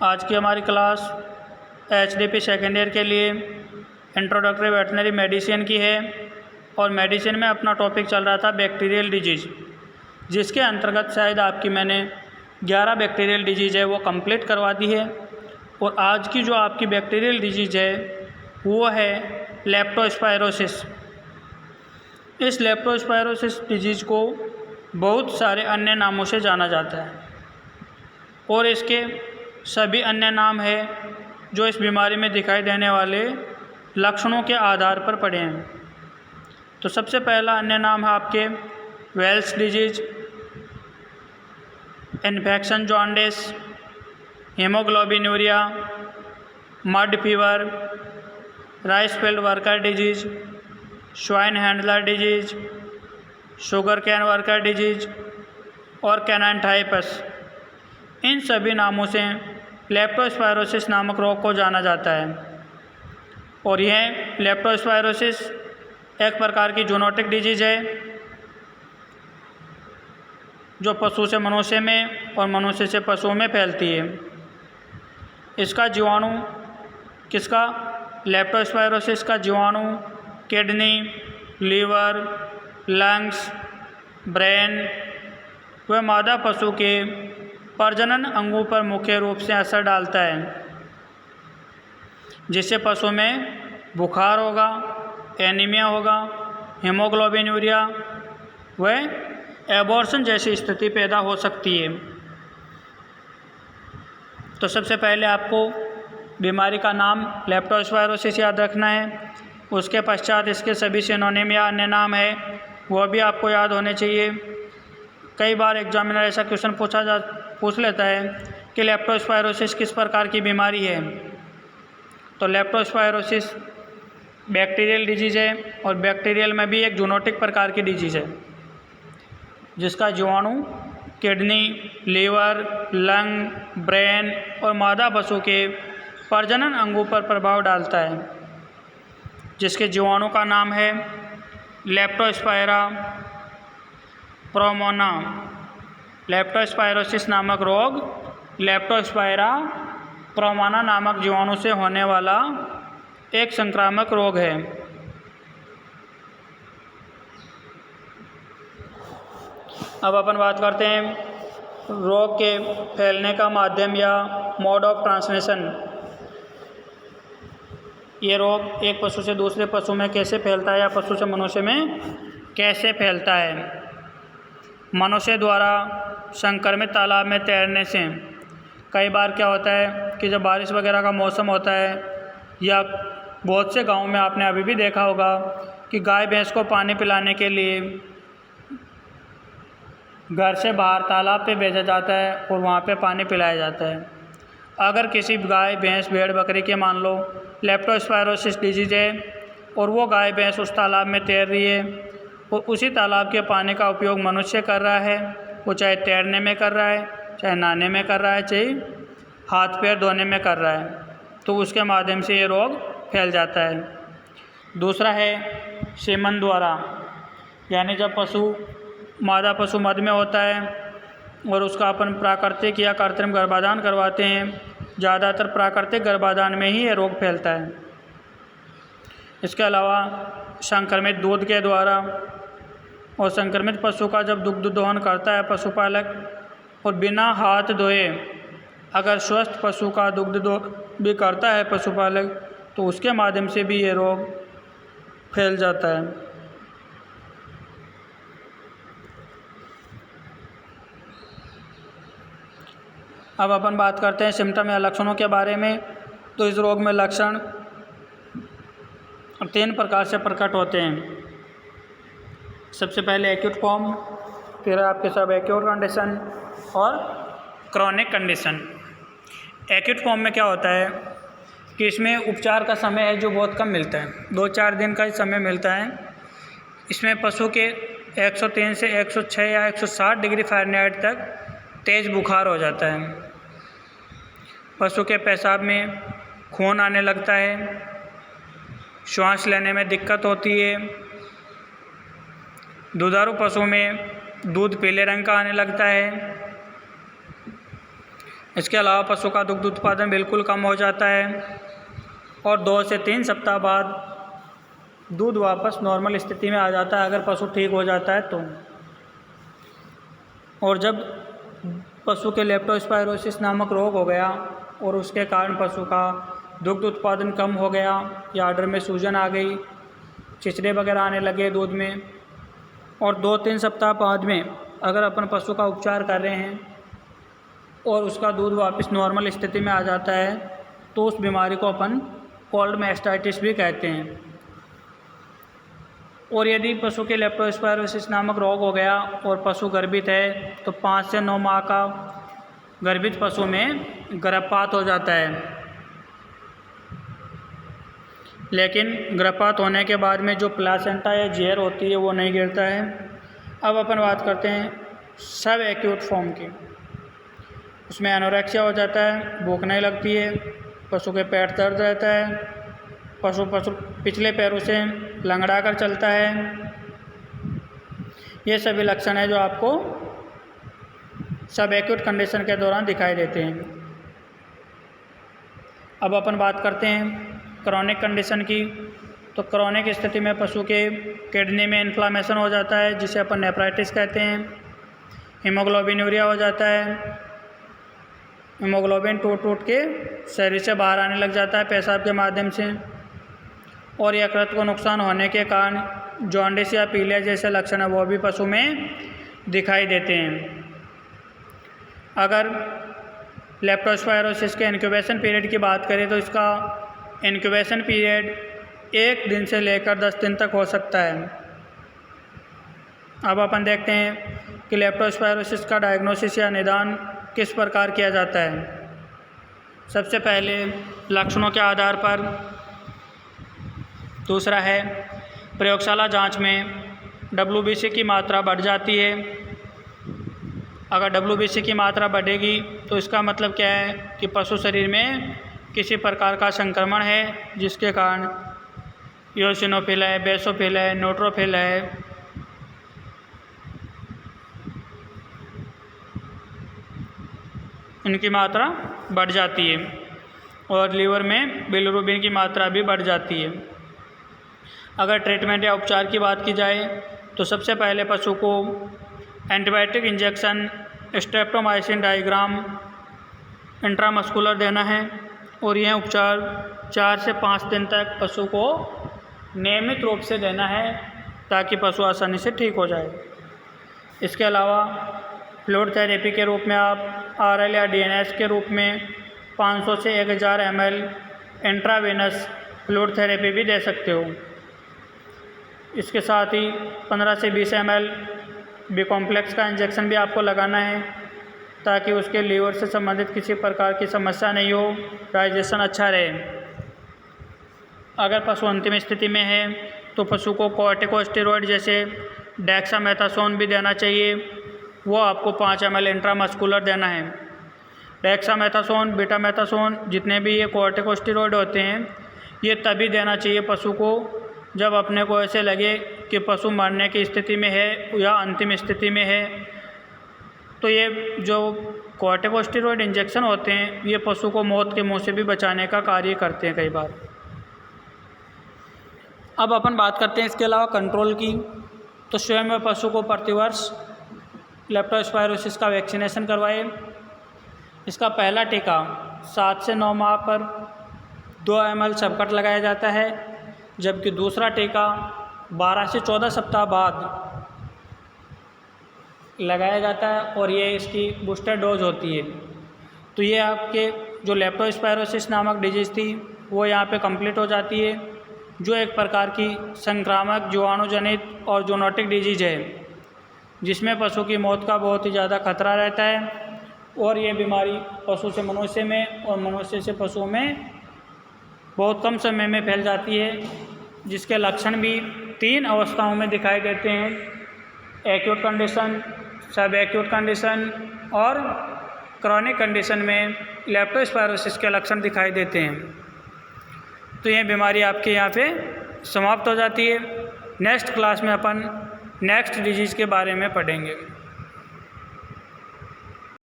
आज की हमारी क्लास HDP सेकेंड ईयर के लिए इंट्रोडक्टरी वेटनरी मेडिसिन की है और मेडिसिन में अपना टॉपिक चल रहा था बैक्टीरियल डिजीज़, जिसके अंतर्गत शायद आपकी मैंने 11 बैक्टीरियल डिजीज़ है वो कंप्लीट करवा दी है। और आज की जो आपकी बैक्टीरियल डिजीज़ है वो है लेप्टोस्पायरोसिस। इस लेप्टोस्पायरोसिस डिजीज़ को बहुत सारे अन्य नामों से जाना जाता है और इसके सभी अन्य नाम है जो इस बीमारी में दिखाई देने वाले लक्षणों के आधार पर पड़े हैं। तो सबसे पहला अन्य नाम है आपके Weil's disease, infection jaundice, haemoglobinuria, mud fever, rice field worker disease, swine handler disease, sugar cane worker disease और कैनाइन टाइफस। इन सभी नामों से लेप्टोस्पायरोसिस नामक रोग को जाना जाता है और यह लेप्टोस्पायरोसिस एक प्रकार की जूनोटिक डिजीज़ है जो पशु से मनुष्य में और मनुष्य से पशुओं में फैलती है। इसका जीवाणु लेप्टोस्पायरोसिस का जीवाणु किडनी, लीवर, लंग्स, ब्रेन व मादा पशु के प्रजनन अंगों पर मुख्य रूप से असर डालता है, जिससे पशु में बुखार होगा, एनीमिया होगा, हीमोग्लोबिनूरिया व एबॉर्शन जैसी स्थिति पैदा हो सकती है। तो सबसे पहले आपको बीमारी का नाम लेप्टोस्पायरोसिस याद रखना है। उसके पश्चात इसके सभी सिनोनिम या अन्य नाम है वो भी आपको याद होने चाहिए। कई बार एग्जामिनर ऐसा क्वेश्चन पूछ लेता है कि लेप्टोस्पायरोसिस किस प्रकार की बीमारी है। तो लेप्टोस्पायरोसिस बैक्टीरियल डिजीज़ है और बैक्टीरियल में भी एक जूनोटिक प्रकार की डिजीज़ है जिसका जीवाणु किडनी, लीवर, लंग, ब्रेन और मादा पशु के प्रजनन अंगों पर प्रभाव डालता है, जिसके जीवाणु का नाम है लेप्टोस्पायरा प्रोमोना। लेप्टोस्पायरोसिस नामक रोग लेप्टोस्पायरा प्रोमोना नामक जीवाणु से होने वाला एक संक्रामक रोग है। अब अपन बात करते हैं रोग के फैलने का माध्यम या मोड ऑफ ट्रांसमिशन। ये रोग एक पशु से दूसरे पशु में कैसे फैलता है या पशु से मनुष्य में कैसे फैलता है। मनुष्य द्वारा संक्रमित तालाब में तैरने से कई बार क्या होता है कि जब बारिश वगैरह का मौसम होता है या बहुत से गांव में आपने अभी भी देखा होगा कि गाय भैंस को पानी पिलाने के लिए घर से बाहर तालाब पे भेजा जाता है और वहाँ पे पानी पिलाया जाता है। अगर किसी गाय भैंस भेड़ बकरी के मान लो लेप्टोस्पायरोसिस डिजीज़ है और वो गाय भैंस उस तालाब में तैर रही है और उसी तालाब के पानी का उपयोग मनुष्य कर रहा है, वो चाहे तैरने में कर रहा है, चाहे नहाने में कर रहा है, चाहे हाथ पैर धोने में कर रहा है, तो उसके माध्यम से ये रोग फैल जाता है। दूसरा है सेमन द्वारा, यानी जब मादा पशु मद में होता है और उसका अपन प्राकृतिक या कृत्रिम गर्भाधान करवाते हैं। ज़्यादातर प्राकृतिक गर्भाधान में ही ये रोग फैलता है। इसके अलावा संक्रमित दूध के द्वारा, और संक्रमित पशु का जब दुग्ध दोहन करता है पशुपालक और बिना हाथ धोए अगर स्वस्थ पशु का दुग्ध भी करता है पशुपालक, तो उसके माध्यम से भी ये रोग फैल जाता है। अब अपन बात करते हैं सिम्टम या लक्षणों के बारे में। तो इस रोग में लक्षण 3 प्रकार से प्रकट होते हैं। सबसे पहले एक्यूट फॉर्म, फिर आपके सब एक्यूट कंडीशन और क्रॉनिक कंडीशन। एक्यूट फॉर्म में क्या होता है कि इसमें उपचार का समय है जो बहुत कम मिलता है, 2-4 दिन का ही समय मिलता है। इसमें पशु के 103 से 106 या 160 डिग्री फ़ारेनहाइट तक तेज़ बुखार हो जाता है। पशु के पेशाब में खून आने लगता है, श्वास लेने में दिक्कत होती है। दुधारू पशु में दूध पीले रंग का आने लगता है। इसके अलावा पशु का दुग्ध उत्पादन बिल्कुल कम हो जाता है और 2 से 3 सप्ताह बाद दूध वापस नॉर्मल स्थिति में आ जाता है अगर पशु ठीक हो जाता है तो। और जब पशु के लेप्टोस्पायरोसिस नामक रोग हो गया और उसके कारण पशु का दुग्ध उत्पादन कम हो गया या आर्डर में सूजन आ गई, चिचड़े वगैरह आने लगे दूध में, और 2-3 सप्ताह बाद में अगर अपन पशु का उपचार कर रहे हैं और उसका दूध वापस नॉर्मल स्थिति में आ जाता है तो उस बीमारी को अपन कोल्ड मैस्टाइटिस भी कहते हैं। और यदि पशु के लेप्टोस्पायरोसिस नामक रोग हो गया और पशु गर्भित है तो 5 से 9 माह का गर्भित पशु में गर्भपात हो जाता है, लेकिन गर्भपात होने के बाद में जो प्लासेंटा या ज़ेर होती है वो नहीं गिरता है। अब अपन बात करते हैं सब एक्यूट फॉर्म की। उसमें एनोरेक्सिया हो जाता है, भूख नहीं लगती है, पशु के पेट दर्द रहता है, पशु पिछले पैरों से लंगड़ा कर चलता है। ये सभी लक्षण हैं जो आपको सब एक्यूट कंडीशन के दौरान दिखाई देते हैं। अब अपन बात करते हैं क्रॉनिक कंडीशन की। तो क्रॉनिक स्थिति में पशु के किडनी में इन्फ्लामेशन हो जाता है जिसे अपन नेफ्राइटिस कहते हैं। हीमोग्लोबिनूरिया हो जाता है, हीमोग्लोबिन टूट के शरीर से बाहर आने लग जाता है पेशाब के माध्यम से, और यकृत को नुकसान होने के कारण जॉन्डिस या पीलिया जैसे लक्षण है वो भी पशु में दिखाई देते हैं। अगर लेप्टोस्पायरोसिस के इंक्यूबेशन पीरियड की बात करें तो इसका इंक्यूबेशन पीरियड 1 दिन से लेकर 10 दिन तक हो सकता है। अब अपन देखते हैं कि लेप्टोस्पायरोसिस का डायग्नोसिस या निदान किस प्रकार किया जाता है। सबसे पहले लक्षणों के आधार पर। दूसरा है प्रयोगशाला जांच में WBC की मात्रा बढ़ जाती है। अगर WBC की मात्रा बढ़ेगी तो इसका मतलब क्या है कि पशु शरीर में किसी प्रकार का संक्रमण है जिसके कारण इओसिनोफिल है, बेसोफिल है, न्यूट्रोफिल है, इनकी मात्रा बढ़ जाती है, और लीवर में बिलिरुबिन की मात्रा भी बढ़ जाती है। अगर ट्रीटमेंट या उपचार की बात की जाए तो सबसे पहले पशु को antibiotic injection streptomycin diagram intramuscular देना है, और यह उपचार 4 से 5 दिन तक पशु को नियमित रूप से देना है ताकि पशु आसानी से ठीक हो जाए। इसके अलावा फ्लूइड थेरेपी के रूप में आप RL या DNS के रूप में 500 से 1000 ml इंट्रावेनस फ्लूइड थेरेपी भी दे सकते हो। इसके साथ ही 15 से 20 ml बी कॉम्प्लेक्स का इंजेक्शन भी आपको लगाना है ताकि उसके लीवर से संबंधित किसी प्रकार की समस्या नहीं हो, डाइजेशन अच्छा रहे। अगर पशु अंतिम स्थिति में है तो पशु को कॉर्टिकोस्टेरॉइड जैसे डेक्सामेथासोन भी देना चाहिए, वो आपको 5 ml इंट्रामस्कुलर देना है। डेक्सामेथासोन, बीटामेथासोन जितने भी ये कॉर्टिकोस्टेरॉइड होते हैं ये तभी देना चाहिए पशु को जब अपने को ऐसे लगे कि पशु मरने की स्थिति में है या अंतिम स्थिति में है। तो ये जो कॉर्टिकोस्टेरॉइड इंजेक्शन होते हैं ये पशु को मौत के मुंह से भी बचाने का कार्य करते हैं कई बार। अब अपन बात करते हैं इसके अलावा कंट्रोल की। तो स्वयं में पशु को प्रतिवर्ष लेप्टोस्पायरोसिस का वैक्सीनेशन करवाए। इसका पहला टीका 7 से 9 माह पर 2 ml सबकट लगाया जाता है, जबकि दूसरा टीका 12 से 14 सप्ताह बाद लगाया जाता है और ये इसकी बूस्टर डोज होती है। तो ये आपके जो लेप्टोस्पायरोसिस नामक डिजीज़ थी वो यहाँ पे कंप्लीट हो जाती है, जो एक प्रकार की संक्रामक जीवाणुजनित और जूनोटिक डिजीज़ है जिसमें पशु की मौत का बहुत ही ज़्यादा खतरा रहता है, और ये बीमारी पशु से मनुष्य में और मनुष्य से पशुओं में बहुत कम समय में फैल जाती है, जिसके लक्षण भी 3 अवस्थाओं में दिखाई देते हैं: एक्यूट कंडीशन, सब एक्यूट कंडीशन और क्रॉनिक कंडीशन में लेप्टोस्पायरोसिस के लक्षण दिखाई देते हैं। तो ये बीमारी आपके यहाँ पे समाप्त हो जाती है। नेक्स्ट क्लास में अपन नेक्स्ट डिजीज़ के बारे में पढ़ेंगे।